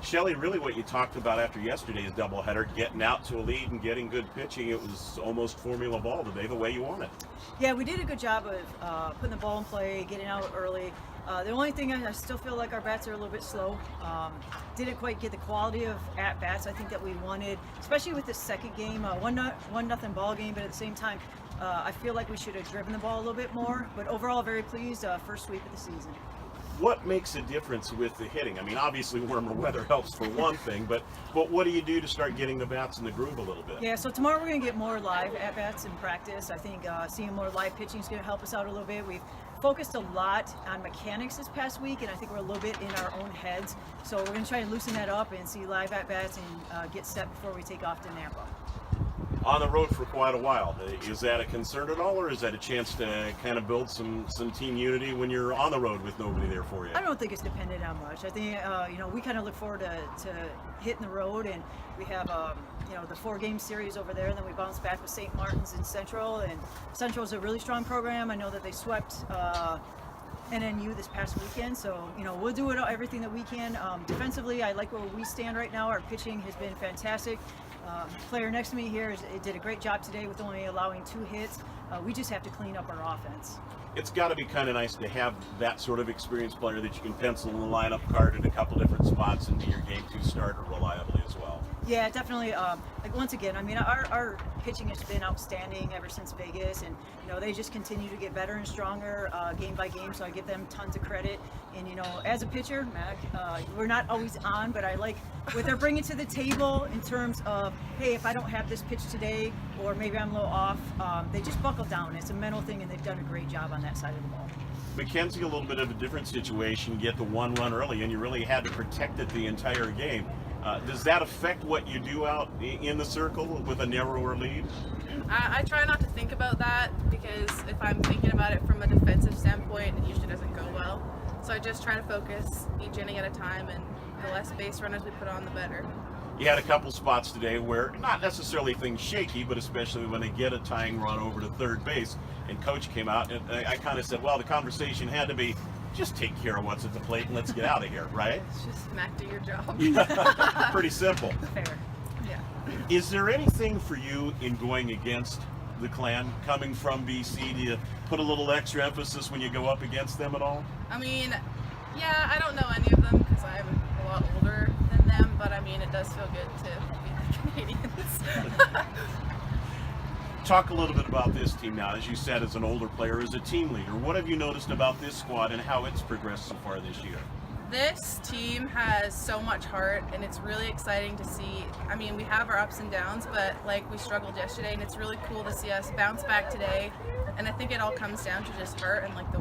Shelley, really what you talked about after yesterday's doubleheader, getting out to a lead and getting good pitching, it was almost formula ball today, the way you want it. Yeah, we did a good job of putting the ball in play, getting out early. The only thing I still feel like our bats are a little bit slow. Didn't quite get the quality of at-bats I think that we wanted, especially with this second game, 1-0 ball game, but at the same time, I feel like we should have driven the ball a little bit more, but overall very pleased, first sweep of the season. What makes a difference with the hitting? I mean, obviously warmer weather helps for one thing, but what do you do to start getting the bats in the groove a little bit? Yeah, so tomorrow we're going to get more live at-bats in practice. I think seeing more live pitching is going to help us out a little bit. We've focused a lot on mechanics this past week, and I think we're a little bit in our own heads. So we're going to try and loosen that up and see live at-bats and get set before we take off to Nampa. On the road for quite a while. Is that a concern at all, or is that a chance to kind of build some team unity when you're on the road with nobody there for you? I don't think it's dependent on much. I think we kind of look forward to hitting the road, and we have the 4-game series over there, and then we bounce back with St. Martin's in Central, and Central's a really strong program. I know that they swept NNU this past weekend, so we'll do everything that we can. Defensively, I like where we stand right now. Our pitching has been fantastic. Player next to me here did a great job today with only allowing 2 hits. We just have to clean up our offense. It's got to be kind of nice to have that sort of experienced player that you can pencil in the lineup card at a couple different spots and be your game 2 starter reliably as well. Yeah, definitely. Once again, I mean, our pitching has been outstanding ever since Vegas, and they just continue to get better and stronger game by game. So I give them tons of credit. And as a pitcher, Mac, we're not always on, but I like what they're bringing to the table in terms of, hey, if I don't have this pitch today, or maybe I'm a little off, they just buckle down. It's a mental thing, and they've done a great job on that side of the ball. Mckenzie, a little bit of a different situation, get the 1 run early, and you really had to protect it the entire game. Does that affect what you do out in the circle with a narrower lead? I try not to think about that, because if I'm thinking about it from a defensive standpoint, it usually doesn't go well. So I just try to focus each inning at a time, and the less base runners we put on, the better. You had a couple spots today where not necessarily things shaky, but especially when they get a tying run over to third base, and Coach came out, and I kind of said, well, the conversation had to be, just take care of what's at the plate and let's get out of here, right? It's just, Mac, do your job. Pretty simple. Fair. Yeah. Is there anything for you in going against the Clan, coming from BC? Do you put a little extra emphasis when you go up against them at all? I mean, yeah, I don't know any of them because I'm a lot older than them, but I mean, it does feel good to beat the Canadians. Talk a little bit about this team now. As you said, as an older player, as a team leader, what have you noticed about this squad and how it's progressed so far this year? This team has so much heart, and it's really exciting to see. I mean, we have our ups and downs, but like we struggled yesterday, and it's really cool to see us bounce back today. And I think it all comes down to just heart and like the